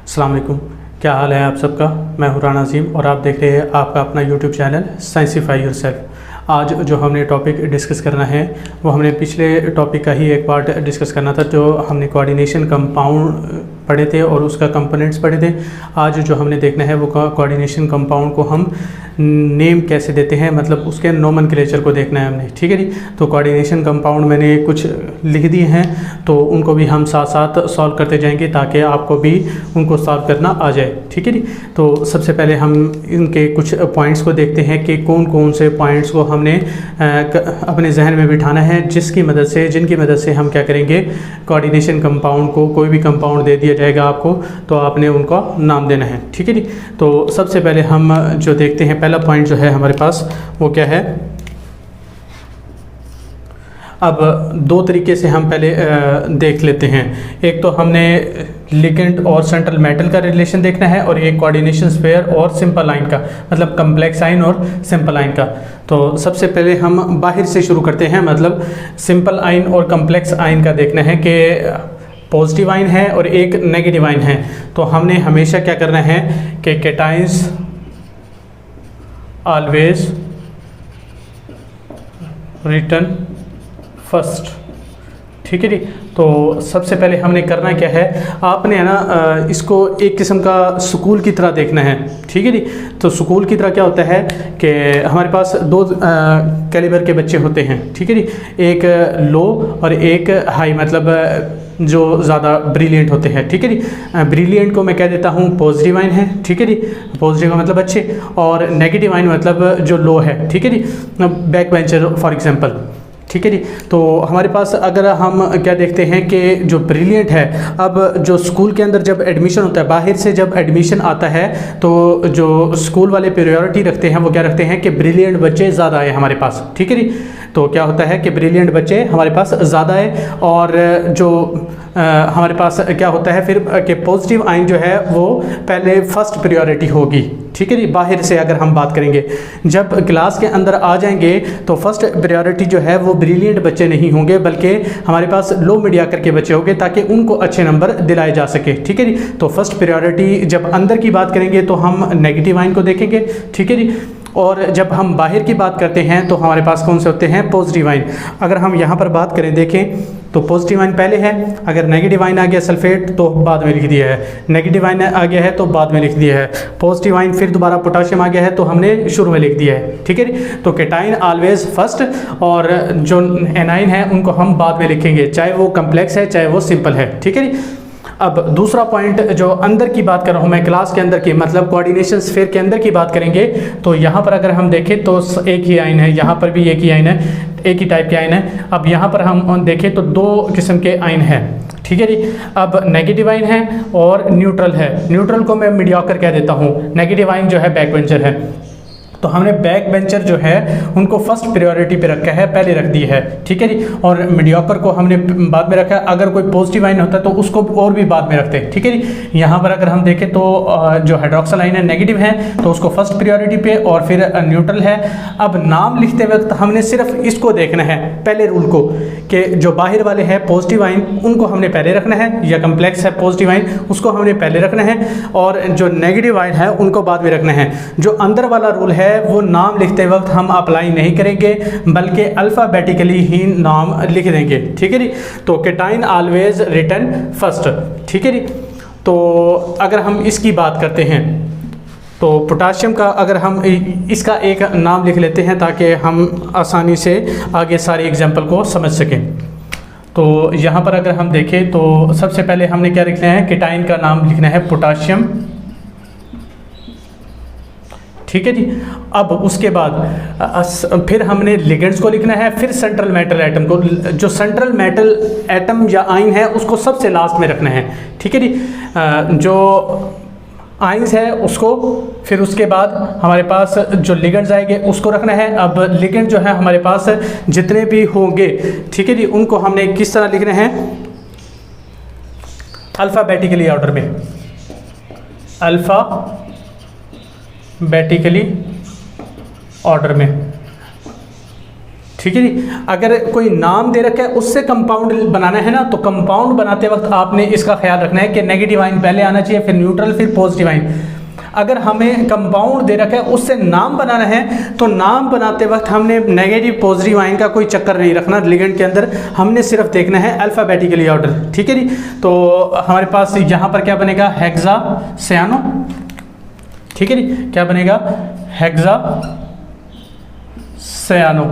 अस्सलाम वालेकुम। क्या हाल है आप सबका। मैं हूं राना अजीम और आप देख रहे हैं आपका अपना यूट्यूब चैनल साइंसिफाई योरसेल्फ। आज जो हमने टॉपिक डिस्कस करना है वो हमने पिछले टॉपिक का ही एक पार्ट डिस्कस करना था, जो हमने कोऑर्डिनेशन कंपाउंड पढ़े थे और उसका कंपोनेंट्स पढ़े थे। आज जो हमने देखना है वो कोऑर्डिनेशन कंपाउंड को हम नेम कैसे देते हैं, मतलब उसके नोमेनक्लेचर को देखना है हमने। ठीक है जी। तो कोऑर्डिनेशन कंपाउंड मैंने कुछ लिख दिए हैं, तो उनको भी हम साथ साथ सॉल्व करते जाएंगे ताकि आपको भी उनको सॉल्व करना आ जाए। ठीक है जी। तो सबसे पहले हम इनके कुछ पॉइंट्स को देखते हैं कि कौन कौन से पॉइंट्स को हमने अपने जहन में बिठाना है, जिनकी मदद से हम क्या करेंगे, कोऑर्डिनेशन कंपाउंड को, कोई भी कंपाउंड दे दिया जाएगा आपको तो आपने उनका नाम देना है। ठीक है जी। तो सबसे पहले हम जो देखते हैं, पहला पॉइंट जो है हमारे पास वो क्या है। अब दो तरीके से हम पहले देख लेते हैं। एक तो हमने लिगेंड और सेंट्रल मेटल का रिलेशन देखना है, और एक कोऑर्डिनेशन स्फीयर और सिंपल आयन का, मतलब कम्प्लेक्स आयन और सिंपल आयन का। तो सबसे पहले हम बाहर से शुरू करते हैं, मतलब सिंपल आयन और कम्प्लेक्स आयन का देखना है कि पॉजिटिव आयन है और एक नेगेटिव आयन है। तो हमने हमेशा क्या करना है कि कैटायंस ऑलवेज रिटर्न फर्स्ट। ठीक है जी। तो सबसे पहले हमने करना क्या है, आपने है ना इसको एक किस्म का स्कूल की तरह देखना है। ठीक है जी। तो स्कूल की तरह क्या होता है कि हमारे पास दो कैलिबर के बच्चे होते हैं। ठीक है जी। एक लो और एक हाई, मतलब जो ज़्यादा ब्रिलियंट होते हैं। ठीक है जी। ब्रिलियंट को मैं कह देता हूँ पॉजिटिव आयन है। ठीक है जी। पॉजिटिव का मतलब अच्छे, और नेगेटिव आयन मतलब जो लो है। ठीक है जी। Back bencher for example. ठीक है जी। तो हमारे पास अगर हम क्या देखते हैं कि जो ब्रिलियंट है, अब जो स्कूल के अंदर जब एडमिशन होता है, बाहर से जब एडमिशन आता है, तो जो स्कूल वाले प्रायोरिटी रखते हैं वो क्या रखते हैं कि ब्रिलियंट बच्चे ज़्यादा आए हमारे पास। ठीक है जी। तो क्या होता है कि ब्रिलियंट बच्चे हमारे पास ज़्यादा है, और जो हमारे पास क्या होता है फिर कि पॉजिटिव आयन जो है वो पहले फर्स्ट प्रायोरिटी होगी। ठीक है जी। बाहर से अगर हम बात करेंगे, जब क्लास के अंदर आ जाएंगे तो फर्स्ट प्रायोरिटी जो है वो ब्रिलियंट बच्चे नहीं होंगे, बल्कि हमारे पास लो मीडियाकर के बच्चे होंगे, ताकि उनको अच्छे नंबर दिलाए जा सके। ठीक है जी। तो फर्स्ट प्रायोरिटी जब अंदर की बात करेंगे तो हम नेगेटिव आयन को देखेंगे। ठीक है जी। और जब हम बाहर की बात करते हैं तो हमारे पास कौन से होते हैं, पॉजिटिव आयन। अगर हम यहाँ पर बात करें, देखें तो पॉजिटिव आयन पहले है, अगर नेगेटिव आयन आ गया सल्फेट तो बाद में लिख दिया है, नेगेटिव आयन आ गया है तो बाद में लिख दिया है, पॉजिटिव आयन फिर दोबारा पोटाशियम आ गया है तो हमने शुरू में लिख दिया है। ठीक है। तो कैटायन ऑलवेज फर्स्ट, और जो एनाइन है उनको हम बाद में लिखेंगे, चाहे वो कम्प्लेक्स है चाहे वो सिंपल है। ठीक है। अब दूसरा पॉइंट जो अंदर की बात कर रहा हूँ मैं, क्लास के अंदर की, मतलब कोऑर्डिनेशन स्फीयर के अंदर की बात करेंगे, तो यहाँ पर अगर हम देखें तो एक ही आयन है, यहाँ पर भी एक ही आयन है, एक ही टाइप के आयन है। अब यहाँ पर हम देखें तो दो किस्म के आयन हैं। ठीक है जी। अब नेगेटिव आयन है और न्यूट्रल है। न्यूट्रल को मैं मीडियोकर कह देता हूँ, नेगेटिव आयन जो है बैक बेंचर है। तो हमने बैक बेंचर जो है उनको फर्स्ट प्रायोरिटी पे रखा है, पहले रख दी है। ठीक है जी। और मीडियोकर को हमने बाद में रखा है, अगर कोई पॉजिटिव आयन होता है तो उसको और भी बाद में रखते हैं। ठीक है जी। यहाँ पर अगर हम देखें तो जो हाइड्रोक्सिल आयन है नेगेटिव है तो उसको फर्स्ट प्रायोरिटी पे, और फिर न्यूट्रल है। अब नाम लिखते वक्त हमने सिर्फ इसको देखना है, पहले रूल को, कि जो बाहर वाले हैं पॉजिटिव आयन उनको हमने पहले रखना है, या कम्प्लेक्स है पॉजिटिव आयन उसको हमने पहले रखना है, और जो नेगेटिव आयन है उनको बाद में रखना है। जो अंदर वाला रूल है वो नाम लिखते वक्त हम अप्लाई नहीं करेंगे, बल्कि अल्फ़ाबेटिकली ही नाम लिख देंगे। ठीक है जी। तो कैटायन ऑलवेज रिटर्न फर्स्ट। ठीक है जी। तो अगर हम इसकी बात करते हैं तो पोटाशियम का अगर हम इसका एक नाम लिख लेते हैं ताकि हम आसानी से आगे सारी एग्जाम्पल को समझ सकें। तो यहाँ पर अगर हम देखें तो सबसे पहले हमने क्या लिखना है, कैटायन का नाम लिखना है पोटाशियम। ठीक है जी। अब उसके बाद फिर हमने लिगेंड्स को लिखना है, फिर सेंट्रल मेटल एटम को, जो सेंट्रल मेटल एटम या आयन है उसको सबसे लास्ट में रखना है। ठीक है जी। जो आयंस है उसको, फिर उसके बाद हमारे पास जो लिगेंड्स आएंगे उसको रखना है। अब लिगेंड जो है हमारे पास जितने भी होंगे, ठीक है जी, उनको हमने किस तरह लिखना है, अल्फ़ाबेटिकली ऑर्डर में, अल्फ़ाबेटिकली ऑर्डर में। ठीक है जी। अगर कोई नाम दे रखा है उससे कंपाउंड बनाना है ना, तो कंपाउंड बनाते वक्त आपने इसका ख्याल रखना है कि नेगेटिव आइन पहले आना चाहिए, फिर न्यूट्रल, फिर पॉजिटिव आइन। अगर हमें कंपाउंड दे रखा है उससे नाम बनाना है तो नाम बनाते वक्त हमने नेगेटिव पॉजिटिव आइन का कोई चक्कर नहीं रखना लिगेंड के अंदर, हमने सिर्फ देखना है अल्फ़ाबेटिकली ऑर्डर। ठीक है जी। तो हमारे पास यहाँ पर क्या बनेगा, हेक्सा सियानो। ठीक है जी, क्या बनेगा, हेक्सा सियानो।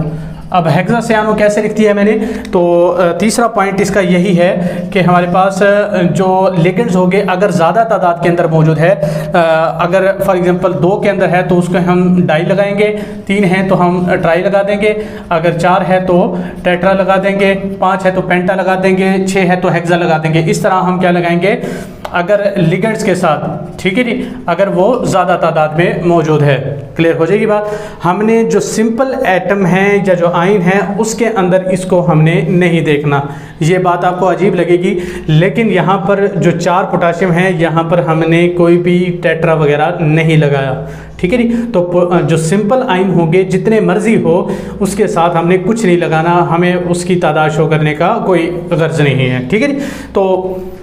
अब हेक्सा सियानो कैसे लिख दिया है मैंने, तो तीसरा पॉइंट इसका यही है कि हमारे पास जो लिगेंड्स होंगे अगर ज़्यादा तादाद के अंदर मौजूद है, अगर फॉर एग्जांपल 2 के अंदर है तो उसको हम डाई लगाएंगे, 3 है तो हम ट्राई लगा देंगे, अगर 4 है तो टेट्रा लगा देंगे, 5 है तो पेंटा लगा देंगे, 6 है तो हेक्सा लगा देंगे। इस तरह हम क्या लगाएंगे अगर लिगेंड्स के साथ। ठीक है जी, अगर वो ज़्यादा तादाद में मौजूद है। क्लियर हो जाएगी बात। हमने जो सिंपल एटम है या जो आइन है उसके अंदर इसको हमने नहीं देखना। ये बात आपको अजीब लगेगी, लेकिन यहाँ पर जो 4 पोटाशियम है यहाँ पर हमने कोई भी टेट्रा वगैरह नहीं लगाया। ठीक है जी। तो जो सिंपल आइन होंगे जितने मर्जी हो उसके साथ हमने कुछ नहीं लगाना, हमें उसकी तादाद शो करने का कोई गर्ज नहीं है। ठीक है जी। तो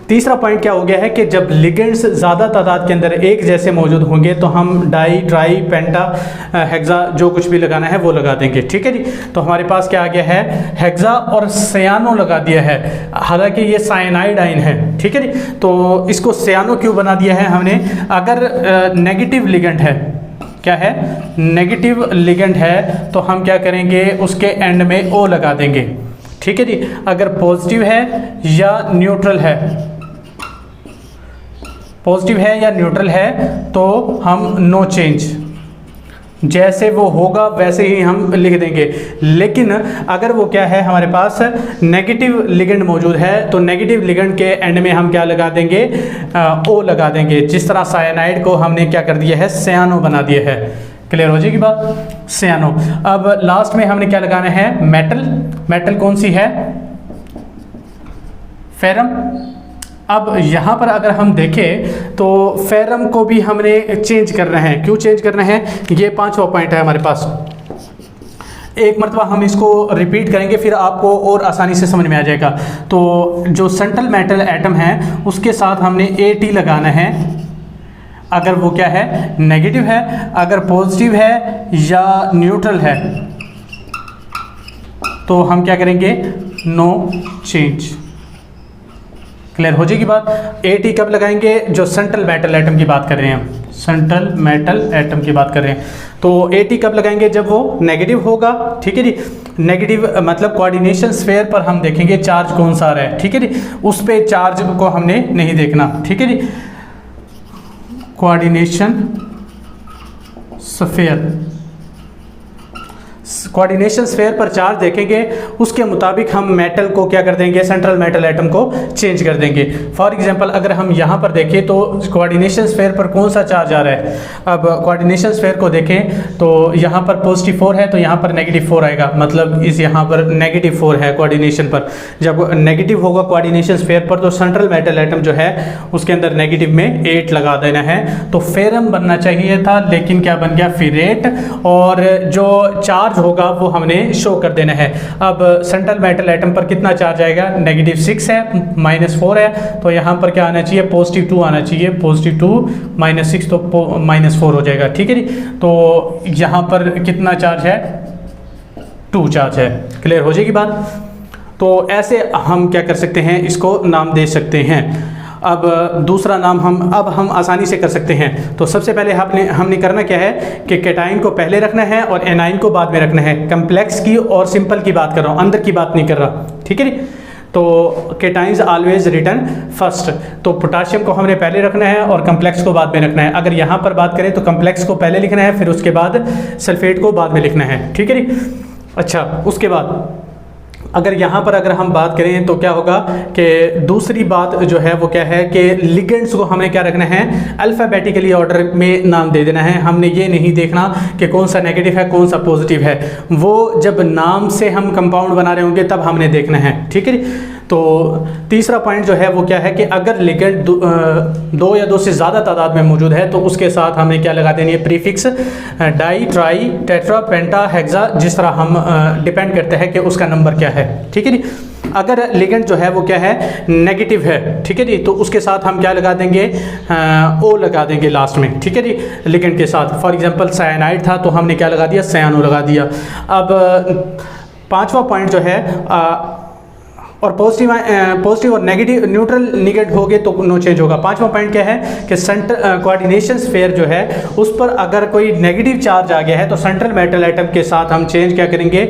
तीसरा पॉइंट क्या हो गया है कि जब लिगेंड्स ज़्यादा तादाद के अंदर एक जैसे मौजूद होंगे तो हम डाई, ट्राई, पेंटा, हेक्सा जो कुछ भी लगाना है वो लगा देंगे। ठीक है जी। तो हमारे पास क्या आ गया है, हेक्सा और सियानो लगा दिया है, हालांकि ये साइनाइड आइन है। ठीक है जी। तो इसको सियानो क्यों बना दिया है हमने, अगर नेगेटिव लिगेंड है, क्या है, नेगेटिव लिगेंड है तो हम क्या करेंगे उसके एंड में ओ लगा देंगे। ठीक है जी। अगर पॉजिटिव है या न्यूट्रल है, पॉजिटिव है या न्यूट्रल है तो हम नो चेंज, जैसे वो होगा वैसे ही हम लिख देंगे। लेकिन अगर वो क्या है हमारे पास नेगेटिव लिगेंड मौजूद है तो नेगेटिव लिगेंड के एंड में हम क्या लगा देंगे, ओ लगा देंगे। जिस तरह साइनाइड को हमने क्या कर दिया है, सियानो बना दिया है। क्लियर हो जाएगी बात, सियानो। अब लास्ट में हमने क्या लगाना है, मेटल। मेटल कौन सी है, फेरम। अब यहाँ पर अगर हम देखें तो फेरम को भी हमने चेंज करना है। क्यों चेंज करना है, ये 5वां पॉइंट है हमारे पास। एक मरतबा हम इसको रिपीट करेंगे फिर आपको और आसानी से समझ में आ जाएगा। तो जो सेंट्रल मेटल एटम है उसके साथ हमने AT लगाना है, अगर वो क्या है, नेगेटिव है। अगर पॉजिटिव है या न्यूट्रल है तो हम क्या करेंगे, नो चेंज। क्लियर हो जाएगी बात। AT कब लगाएंगे, जो सेंट्रल मेटल एटम की बात कर रहे हैं हम, सेंट्रल मेटल एटम की बात कर रहे हैं। तो AT कब लगाएंगे, जब वो नेगेटिव होगा। ठीक है जी। नेगेटिव मतलब कोऑर्डिनेशन स्फीयर पर हम देखेंगे चार्ज कौन सा आ रहा है। ठीक है जी, उस पे चार्ज को हमने नहीं देखना। ठीक है जी। कोऑर्डिनेशन स्फीयर, कोऑर्डिनेशन स्फीयर पर चार्ज देखेंगे, उसके मुताबिक हम मेटल को क्या कर देंगे, सेंट्रल मेटल एटम को चेंज कर देंगे। फॉर एग्जांपल अगर हम यहाँ पर देखें तो कोऑर्डिनेशन स्फीयर पर कौन सा चार्ज आ रहा है। अब कोऑर्डिनेशन स्फीयर को देखें तो यहाँ पर +4 है तो यहाँ पर -4 आएगा, मतलब इस यहाँ पर -4 है कोऑर्डिनेशन पर। जब नेगेटिव होगा कोऑर्डिनेशन स्फीयर पर तो सेंट्रल मेटल एटम जो है उसके अंदर नेगेटिव में 8 लगा देना है। तो फेरम बनना चाहिए था, लेकिन क्या बन गया, फेरेट। और जो चार्ज होगा वो हमने शो कर देना है। अब सेंट्रल मेटल एटम पर कितना चार्ज आएगा, -6 है, -4 है, तो यहाँ पर क्या आना चाहिए, +2 आना चाहिए। +2 -6 तो -4 हो जाएगा। ठीक है जी। तो यहाँ पर कितना चार्ज है, 2 चार्ज है। क्लियर हो जाएगी बात। तो ऐसे हम क्या कर सकते हैं, इसको नाम दे सकते हैं। अब दूसरा नाम हम आसानी से कर सकते हैं। तो सबसे पहले हमने करना क्या है कि कैटाइन को पहले रखना है और एनाइन को बाद में रखना है। कम्प्लेक्स की और सिंपल की बात कर रहा हूँ, अंदर की बात नहीं कर रहा। ठीक है जी। तो कैटाइन्स ऑलवेज रिटर्न फर्स्ट। तो पोटाशियम को हमने पहले रखना है और कम्प्लेक्स को बाद में रखना है। अगर यहाँ पर बात करें तो कम्प्लेक्स को पहले लिखना है, फिर उसके बाद सल्फेट को बाद में लिखना है। ठीक है जी। अच्छा, उसके बाद अगर यहाँ पर अगर हम बात करें तो क्या होगा कि दूसरी बात जो है वो क्या है कि लिगेंड्स को हमें क्या रखना है, अल्फ़ाबेटिकली ऑर्डर में नाम दे देना है। हमने ये नहीं देखना कि कौन सा नेगेटिव है कौन सा पॉजिटिव है, वो जब नाम से हम कंपाउंड बना रहे होंगे तब हमने देखना है। ठीक है। तो तीसरा पॉइंट जो है वो क्या है कि अगर लिगेंड दो या दो से ज़्यादा तादाद में मौजूद है तो उसके साथ हमें क्या लगा देनी है, प्रीफिक्स डाई, ट्राई, टेट्रा, पेंटा, हेक्सा, जिस तरह हम डिपेंड करते हैं कि उसका नंबर क्या है। ठीक है जी। अगर लिगेंड जो है वो क्या है, नेगेटिव है, ठीक है जी, तो उसके साथ हम क्या लगा देंगे, ओ लगा देंगे लास्ट में। ठीक है जी, लिगेंड के साथ फॉर एग्जांपल साइनाइड था तो हमने क्या लगा दिया, सायानो लगा दिया। अब पांचवा पॉइंट जो है और पॉजिटिव और नेगेटिव न्यूट्रल निगेट हो गए तो नो चेंज होगा। पांचवा पॉइंट क्या है कि सेंटर कोऑर्डिनेशन स्फीयर जो है उस पर अगर कोई नेगेटिव चार्ज आ गया है तो सेंट्रल मेटल एटम के साथ हम चेंज क्या करेंगे,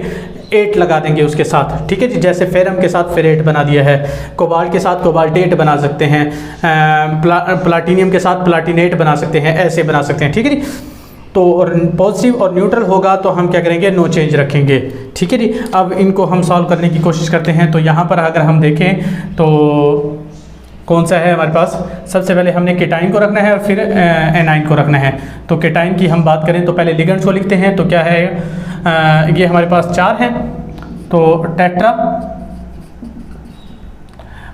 8 लगा देंगे उसके साथ। ठीक है जी, जैसे फेरम के साथ फेरेट बना दिया है, कोबाल्ट के साथ कोबाल्टेट बना सकते हैं, प्लाटिनियम के साथ प्लाटिनेट बना सकते हैं, ऐसे बना सकते हैं। ठीक है जी। तो और पॉजिटिव और न्यूट्रल होगा तो हम क्या करेंगे, नो चेंज रखेंगे। ठीक है जी। अब इनको हम सॉल्व करने की कोशिश करते हैं। तो यहाँ पर अगर हम देखें तो कौन सा है हमारे पास, सबसे पहले हमने केटाइन को रखना है और फिर एनाइन को रखना है। तो केटाइन की हम बात करें तो पहले लिगेंड्स को लिखते हैं। तो क्या है, ये हमारे पास 4 हैं, तो टेट्रा।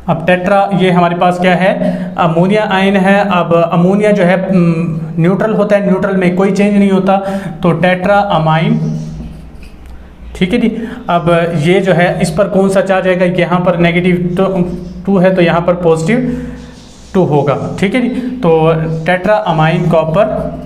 अब टेट्रा ये हमारे पास क्या है, अमोनिया आयन है। अब अमोनिया जो है न्यूट्रल होता है, न्यूट्रल में कोई चेंज नहीं होता, तो टेट्रा अमाइन। ठीक है जी। अब ये जो है इस पर कौन सा चार्ज आएगा, यहाँ पर -2 है तो यहाँ पर +2 होगा। ठीक है जी। तो टेट्रा अमाइन कॉपर,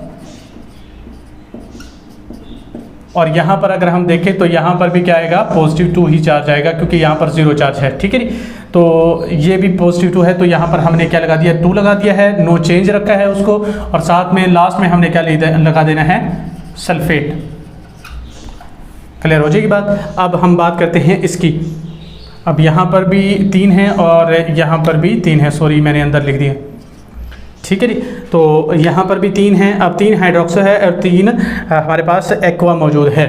और यहाँ पर अगर हम देखें तो यहाँ पर भी क्या आएगा, +2 ही चार्ज आएगा क्योंकि यहाँ पर 0 चार्ज है। ठीक है जी। तो ये भी +2 है तो यहाँ पर हमने क्या लगा दिया, 2 लगा दिया है, नो चेंज रखा है उसको, और साथ में लास्ट में हमने क्या लगा देना है, सल्फेट। क्लियर हो जाएगी बात। अब हम बात करते हैं इसकी। अब यहाँ पर भी 3 है और यहाँ पर भी 3 है, सॉरी मैंने अंदर लिख दिया। ठीक है जी। तो यहाँ पर भी 3 है। अब 3 हाइड्रोक्सो है और 3 हमारे पास एक्वा मौजूद है।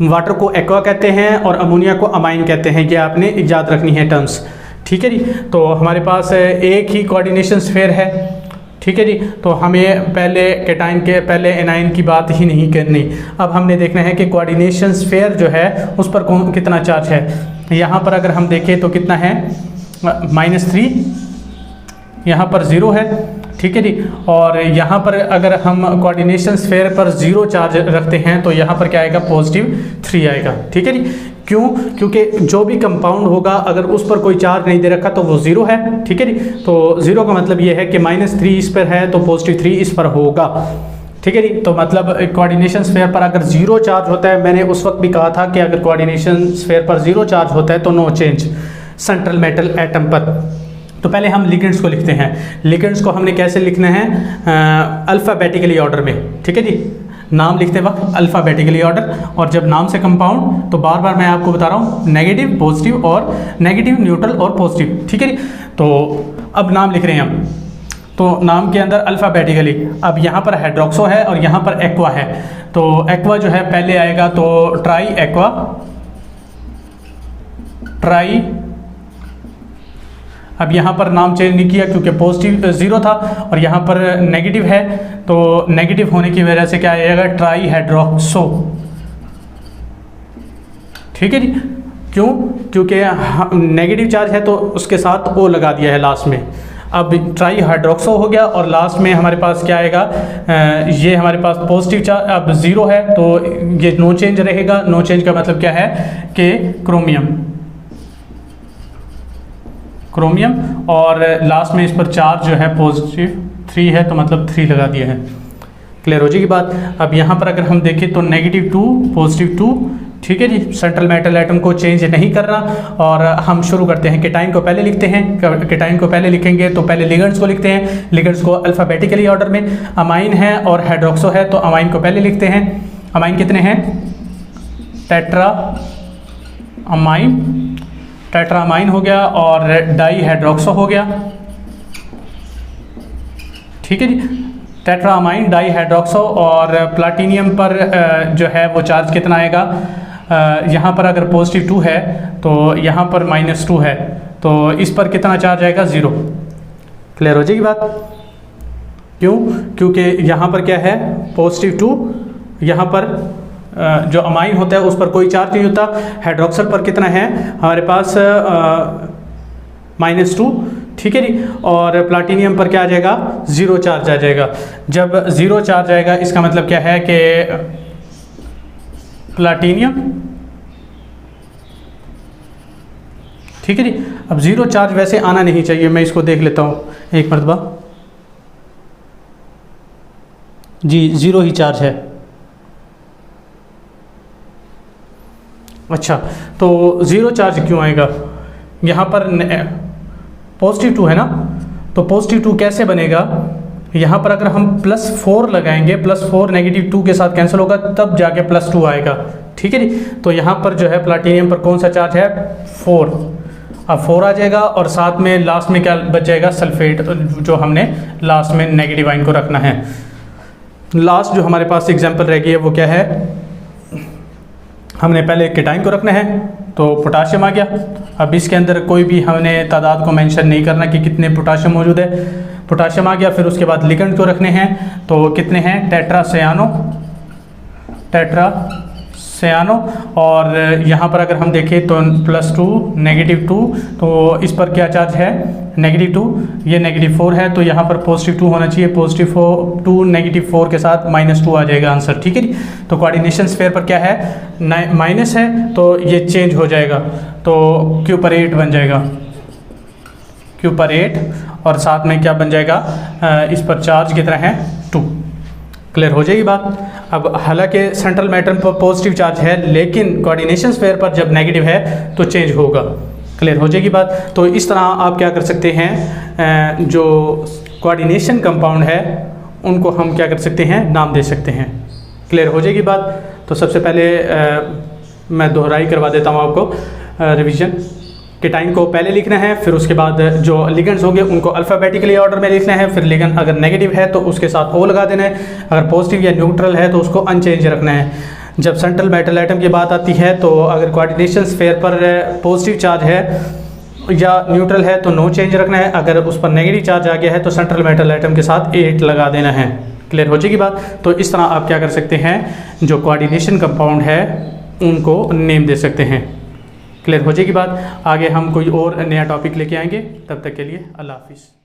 वाटर को एक्वा कहते हैं और अमोनिया को अमाइन कहते हैं, ये आपने याद रखनी है टर्म्स। ठीक है जी। तो हमारे पास एक ही कोऑर्डिनेशन स्फीयर है। ठीक है जी। तो हमें पहले केटाइन के पहले एनाइन की बात ही नहीं करनी। अब हमने देखना है कि कोऑर्डिनेशन स्फीयर जो है उस पर कितना चार्ज है। यहाँ पर अगर हम देखें तो कितना है, -3, यहाँ पर 0 है। ठीक है जी। और यहाँ पर अगर हम कोऑर्डिनेशन स्फीयर पर 0 चार्ज रखते हैं तो यहाँ पर क्या आएगा, +3 आएगा। ठीक है जी। क्यों, क्योंकि जो भी कंपाउंड होगा अगर उस पर कोई चार्ज नहीं दे रखा तो वो 0 है। ठीक है जी। तो 0 का मतलब ये है कि -3 इस पर है तो +3 इस पर होगा। ठीक है जी। तो मतलब कोऑर्डिनेशन स्फीयर पर अगर 0 चार्ज होता है, मैंने उस वक्त भी कहा था कि अगर कोऑर्डिनेशन स्फीयर पर 0 चार्ज होता है तो no change central metal atom पर। तो पहले हम लिगेंड्स को लिखते हैं। लिगेंड्स को हमने कैसे लिखना है, अल्फ़ाबेटिकली ऑर्डर में। ठीक है जी। नाम लिखते वक्त अल्फ़ाबेटिकली ऑर्डर, और जब नाम से कंपाउंड तो बार बार मैं आपको बता रहा हूँ नेगेटिव, पॉजिटिव और नेगेटिव, न्यूट्रल और पॉजिटिव। ठीक है जी। तो अब नाम लिख रहे हैं हम, तो नाम के अंदर अल्फ़ाबेटिकली। अब यहाँ पर हाइड्रोक्सो है और यहाँ पर एक्वा है। तो एक्वा जो है पहले आएगा तो ट्राई एक्वा, ट्राई। अब यहाँ पर नाम चेंज नहीं किया क्योंकि पॉजिटिव 0 था और यहाँ पर नेगेटिव है, तो नेगेटिव होने की वजह से क्या आएगा, ट्राई हाइड्रोक्सो। ठीक है जी। क्यों, क्योंकि नेगेटिव चार्ज है तो उसके साथ ओ लगा दिया है लास्ट में। अब ट्राई हाइड्रोक्सो हो गया और लास्ट में हमारे पास क्या आएगा, ये हमारे पास पॉजिटिव चार्ज अब 0 है तो ये नो चेंज रहेगा। नो चेंज का मतलब क्या है कि क्रोमियम, क्रोमियम, और लास्ट में इस पर चार्ज जो है +3 है तो मतलब 3 लगा दिया है। क्लियर हो जाएगी बात। अब यहाँ पर अगर हम देखें तो -2 +2। ठीक है जी। सेंट्रल मेटल एटम को चेंज नहीं करना, और हम शुरू करते हैं। केटाइन को पहले लिखते हैं। केटाइन को पहले लिखेंगे तो पहले लिगेंड्स को लिखते हैं। लिगेंड्स को अल्फ़ाबेटिकली ऑर्डर में। अमाइन है और हाइड्रोक्सो है तो अमाइन को पहले लिखते हैं। अमाइन कितने हैं, टेट्रा अमाइन, टेट्रा अमाइन हो गया और डाई हाइड्रोक्सो हो गया। ठीक है जी। टेट्रा अमाइन, डाई हाइड्रोक्सो, और प्लाटिनियम पर जो है वो चार्ज कितना आएगा, यहाँ पर अगर +2 है तो यहाँ पर -2 है तो इस पर कितना चार्ज आएगा, 0। क्लियर हो जाएगी बात। क्यों, क्योंकि यहाँ पर क्या है, +2, यहाँ पर जो अमाइन होता है उस पर कोई चार्ज नहीं होता। हाइड्रोक्सल पर कितना है हमारे पास, -2, ठीक है जी। और प्लाटिनियम पर क्या आ जाएगा, 0 चार्ज आ जाएगा। जब 0 चार्ज आएगा इसका मतलब क्या है कि प्लाटिनियम, ठीक है जी। अब 0 चार्ज वैसे आना नहीं चाहिए, मैं इसको देख लेता हूँ एक मरतबा जी, 0 ही चार्ज है। अच्छा, तो 0 चार्ज क्यों आएगा? यहाँ पर +2 है ना, तो +2 कैसे बनेगा? यहाँ पर अगर हम +4 लगाएंगे, +4 -2 के साथ कैंसिल होगा, तब जाके +2 आएगा, ठीक है जी। तो यहाँ पर जो है प्लाटिनियम पर कौन सा चार्ज है, 4। अब 4 आ जाएगा और साथ में लास्ट में क्या बच जाएगा, सल्फेट, जो हमने लास्ट में नेगेटिव आइन को रखना है। लास्ट जो हमारे पास एग्जाम्पल रह गई है वो क्या है, हमने पहले केटाइन को रखना है, तो पोटाशियम आ गया। अब इसके अंदर कोई भी हमने तादाद को मेंशन नहीं करना कि कितने पोटाशियम मौजूद है, पोटाशियम आ गया। फिर उसके बाद लिगेंड को रखने हैं, तो कितने हैं, टेट्रासियानो, और यहाँ पर अगर हम देखें तो +2 -2, तो इस पर क्या चार्ज है, -2, ये -4 है, तो यहाँ पर +2 होना चाहिए, +2 -4 के साथ -2 आ जाएगा आंसर, ठीक है जी। तो कोऑर्डिनेशन स्फीयर पर क्या है, माइनस है, तो ये चेंज हो जाएगा, तो Q/8 बन जाएगा, Q/8, और साथ में क्या बन जाएगा, इस पर चार्ज कितना है, 2। क्लियर हो जाएगी बात। अब हालांकि सेंट्रल मैटर पर पॉजिटिव चार्ज है, लेकिन कोऑर्डिनेशन स्फीयर पर जब नेगेटिव है तो चेंज होगा। क्लियर हो जाएगी बात। तो इस तरह आप क्या कर सकते हैं, जो कोऑर्डिनेशन कंपाउंड है उनको हम क्या कर सकते हैं, नाम दे सकते हैं। क्लियर हो जाएगी बात। तो सबसे पहले मैं दोहराई करवा देता हूँ आपको, रिवीजन। केटाइन को पहले लिखना है, फिर उसके बाद जो लिगेंड्स होंगे उनको अल्फ़ाबेटिकली ऑर्डर में लिखना है। फिर लिगेंड अगर नेगेटिव है तो उसके साथ O लगा देना है, अगर पॉजिटिव या न्यूट्रल है तो उसको अनचेंज रखना है। जब सेंट्रल मेटल एटम की बात आती है तो अगर कोऑर्डिनेशन स्फीयर पर पॉजिटिव चार्ज है या न्यूट्रल है तो नो चेंज रखना है, अगर उस पर नेगेटिव चार्ज आ गया है तो सेंट्रल मेटल एटम के साथ 8 लगा देना है। क्लियर हो जाएगी बात। तो इस तरह आप क्या कर सकते हैं, जो कोऑर्डिनेशन कंपाउंड है उनको नेम दे सकते हैं। क्लियर हो जाएगी बात। आगे हम कोई और नया टॉपिक लेके आएंगे, तब तक के लिए अल्लाह हाफिज़।